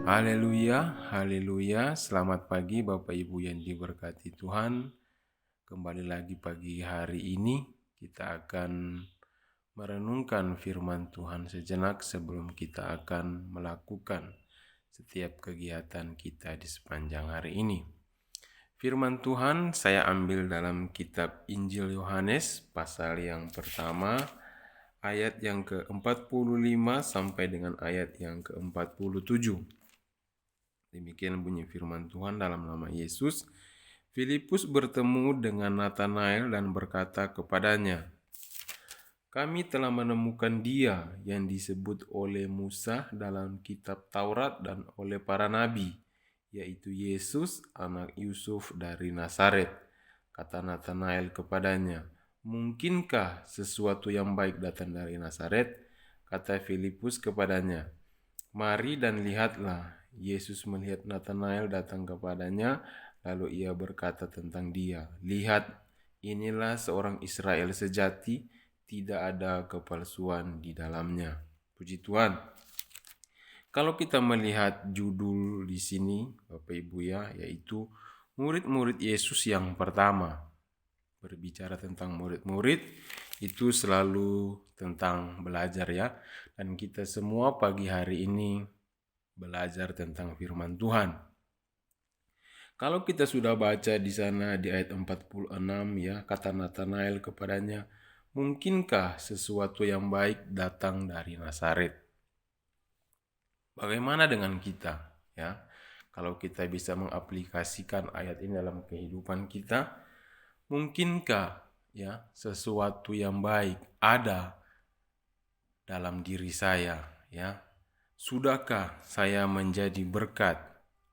Haleluya, haleluya. Selamat pagi Bapak Ibu yang diberkati Tuhan. Kembali lagi pagi hari ini kita akan merenungkan firman Tuhan sejenak sebelum kita akan melakukan setiap kegiatan kita di sepanjang hari ini. Firman Tuhan saya ambil dalam kitab Injil Yohanes pasal yang pertama ayat yang ke-45 sampai dengan ayat yang ke-47. Demikian bunyi firman Tuhan dalam nama Yesus. Filipus bertemu dengan Nathanael dan berkata kepadanya, "Kami telah menemukan Dia yang disebut oleh Musa dalam kitab Taurat dan oleh para nabi, yaitu Yesus, anak Yusuf dari Nazaret." Kata Nathanael kepadanya, "Mungkinkah sesuatu yang baik datang dari Nazaret?" Kata Filipus kepadanya, "Mari dan lihatlah." Yesus melihat Nathanael datang kepadanya, lalu ia berkata tentang dia, "Lihat, inilah seorang Israel sejati, tidak ada kepalsuan di dalamnya." Puji Tuhan. Kalau kita melihat judul di sini, Bapak Ibu ya, yaitu murid-murid Yesus yang pertama. Berbicara tentang murid-murid itu selalu tentang belajar ya. Dan kita semua pagi hari ini belajar tentang firman Tuhan. Kalau kita sudah baca di sana di ayat 46 ya, kata Nathanael kepadanya, "Mungkinkah sesuatu yang baik datang dari Nazaret?" Bagaimana dengan kita ya? Kalau kita bisa mengaplikasikan ayat ini dalam kehidupan kita, mungkinkah ya sesuatu yang baik ada dalam diri saya ya? Sudahkah saya menjadi berkat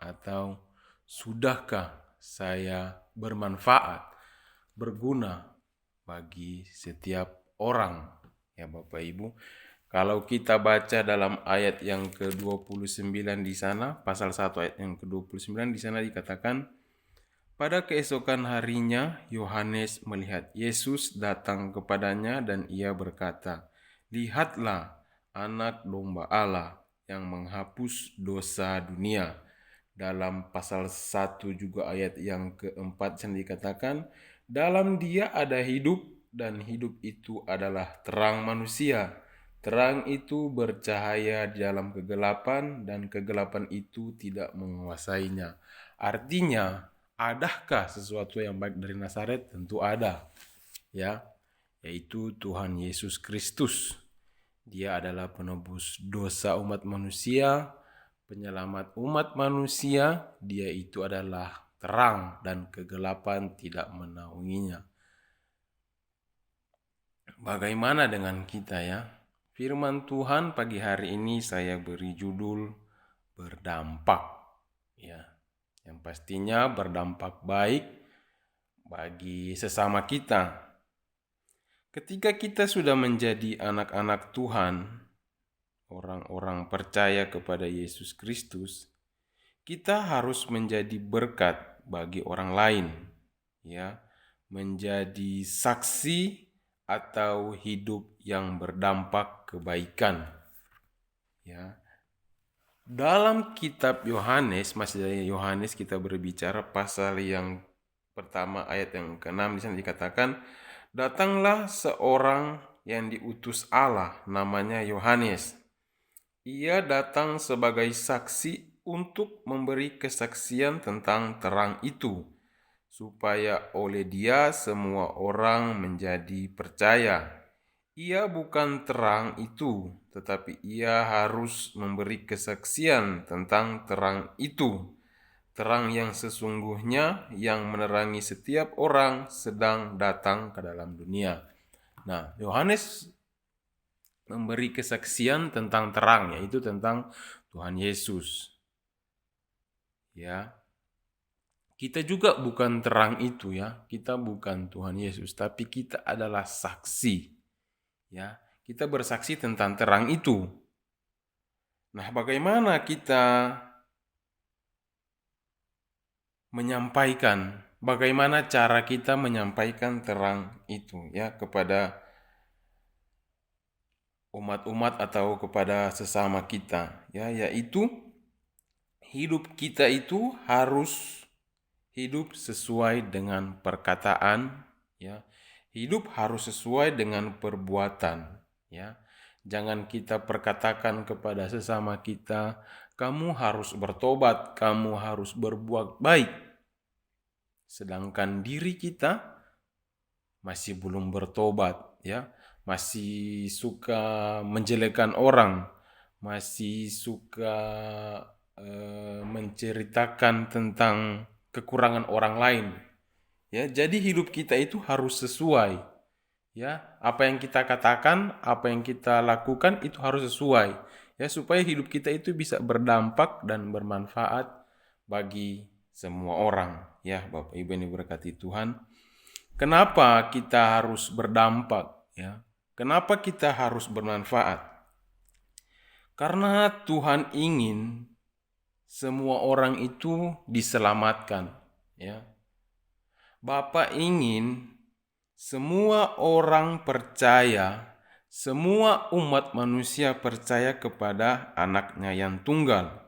atau sudahkah saya bermanfaat, berguna bagi setiap orang ya Bapak Ibu? Kalau kita baca dalam ayat yang ke-29 di sana, pasal 1 ayat yang ke-29 di sana dikatakan, pada keesokan harinya Yohanes melihat Yesus datang kepadanya dan ia berkata, "Lihatlah anak domba Allah yang menghapus dosa dunia." Dalam pasal 1 juga ayat yang keempat dikatakan, "Dalam dia ada hidup dan hidup itu adalah terang manusia. Terang itu bercahaya di dalam kegelapan dan kegelapan itu tidak menguasainya." Artinya, adakah sesuatu yang baik dari Nazaret? Tentu ada, ya, yaitu Tuhan Yesus Kristus. Dia adalah penebus dosa umat manusia, penyelamat umat manusia. Dia itu adalah terang dan kegelapan tidak menaunginya. Bagaimana dengan kita ya? Firman Tuhan pagi hari ini saya beri judul berdampak, ya. Yang pastinya berdampak baik bagi sesama kita. Ketika kita sudah menjadi anak-anak Tuhan, orang-orang percaya kepada Yesus Kristus, kita harus menjadi berkat bagi orang lain, ya, menjadi saksi atau hidup yang berdampak kebaikan, ya. Dalam kitab Yohanes, masih dari Yohanes kita berbicara pasal yang pertama ayat yang ke-6 di sana dikatakan, "Datanglah seorang yang diutus Allah, namanya Yohanes. Ia datang sebagai saksi untuk memberi kesaksian tentang terang itu, supaya oleh dia semua orang menjadi percaya. Ia bukan terang itu, tetapi ia harus memberi kesaksian tentang terang itu. Terang yang sesungguhnya yang menerangi setiap orang sedang datang ke dalam dunia." Nah, Yohanes memberi kesaksian tentang terang, yaitu tentang Tuhan Yesus. Ya, kita juga bukan terang itu ya, kita bukan Tuhan Yesus, tapi kita adalah saksi. Ya, kita bersaksi tentang terang itu. Nah, bagaimana kita menyampaikan, bagaimana cara kita menyampaikan terang itu ya kepada umat-umat atau kepada sesama kita ya, yaitu hidup kita itu harus hidup sesuai dengan perkataan, ya. Hidup harus sesuai dengan perbuatan, ya. Jangan kita perkatakan kepada sesama kita, kamu harus bertobat, kamu harus berbuat baik. Sedangkan diri kita masih belum bertobat, ya. Masih suka menjelekkan orang, masih suka menceritakan tentang kekurangan orang lain. Ya, jadi hidup kita itu harus sesuai. Ya, apa yang kita katakan, apa yang kita lakukan itu harus sesuai. Ya, supaya hidup kita itu bisa berdampak dan bermanfaat bagi semua orang. Ya, Bapak Ibu yang diberkati Tuhan. Kenapa kita harus berdampak? Ya, kenapa kita harus bermanfaat? Karena Tuhan ingin semua orang itu diselamatkan. Ya, Bapa ingin semua orang percaya, semua umat manusia percaya kepada anaknya yang tunggal,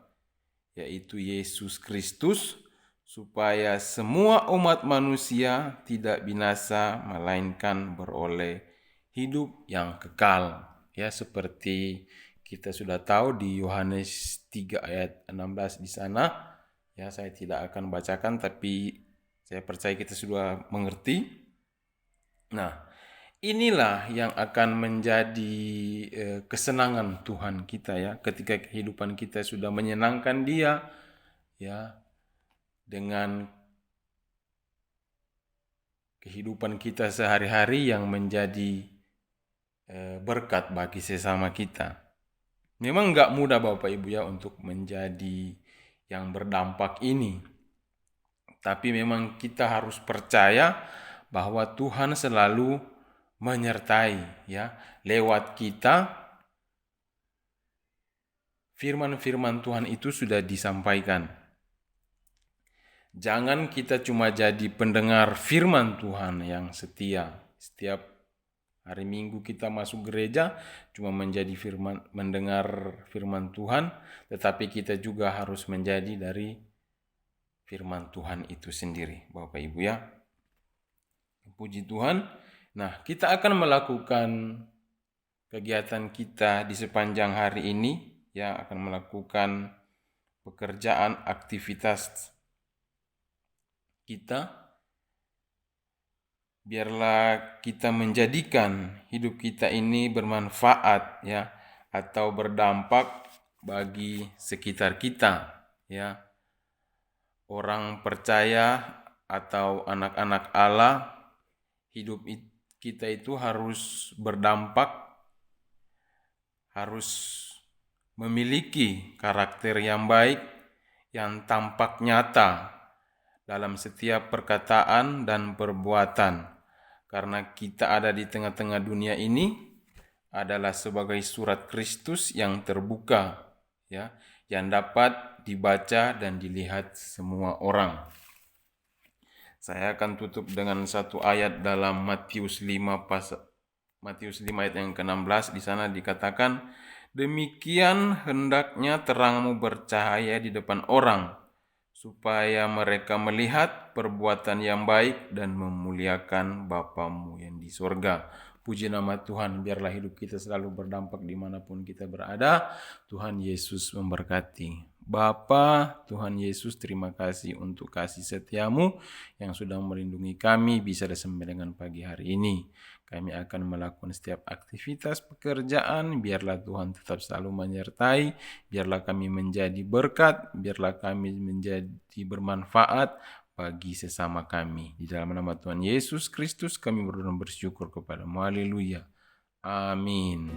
yaitu Yesus Kristus, supaya semua umat manusia tidak binasa, melainkan beroleh hidup yang kekal. Ya, seperti kita sudah tahu di Yohanes 3 ayat 16 di sana. Ya, saya tidak akan bacakan, tapi saya percaya kita sudah mengerti. Nah, inilah yang akan menjadi kesenangan Tuhan kita, ya, ketika kehidupan kita sudah menyenangkan Dia, ya, dengan kehidupan kita sehari-hari yang menjadi berkat bagi sesama kita. Memang nggak mudah Bapak Ibu, ya, untuk menjadi yang berdampak ini. Tapi memang kita harus percaya bahwa Tuhan selalu menyertai, ya, lewat kita. Firman-firman Tuhan itu sudah disampaikan. Jangan kita cuma jadi pendengar firman Tuhan yang setia. Setiap hari Minggu kita masuk gereja cuma mendengar firman Tuhan, tetapi kita juga harus menjadi dari firman Tuhan itu sendiri, Bapak Ibu, ya. Puji Tuhan. Nah, kita akan melakukan kegiatan kita di sepanjang hari ini, ya, akan melakukan pekerjaan, aktivitas kita. Biarlah kita menjadikan hidup kita ini bermanfaat, ya, atau berdampak bagi sekitar kita, ya. Orang percaya atau anak-anak Allah, hidup kita itu harus berdampak, harus memiliki karakter yang baik, yang tampak nyata dalam setiap perkataan dan perbuatan. Karena kita ada di tengah-tengah dunia ini adalah sebagai surat Kristus yang terbuka, ya, yang dapat dibaca dan dilihat semua orang. Saya akan tutup dengan satu ayat dalam Matius 5 ayat yang ke-16. Di sana dikatakan, demikian hendaknya terangmu bercahaya di depan orang, supaya mereka melihat perbuatan yang baik dan memuliakan Bapamu yang di sorga. Puji nama Tuhan, biarlah hidup kita selalu berdampak dimanapun kita berada. Tuhan Yesus memberkati. Bapa, Tuhan Yesus, terima kasih untuk kasih setiamu yang sudah melindungi kami bisa sampai dengan pagi hari ini. Kami akan melakukan setiap aktivitas pekerjaan, biarlah Tuhan tetap selalu menyertai, biarlah kami menjadi berkat, biarlah kami menjadi bermanfaat bagi sesama kami. Di dalam nama Tuhan Yesus Kristus kami berdoa bersyukur kepadamu. Haleluya. Amin.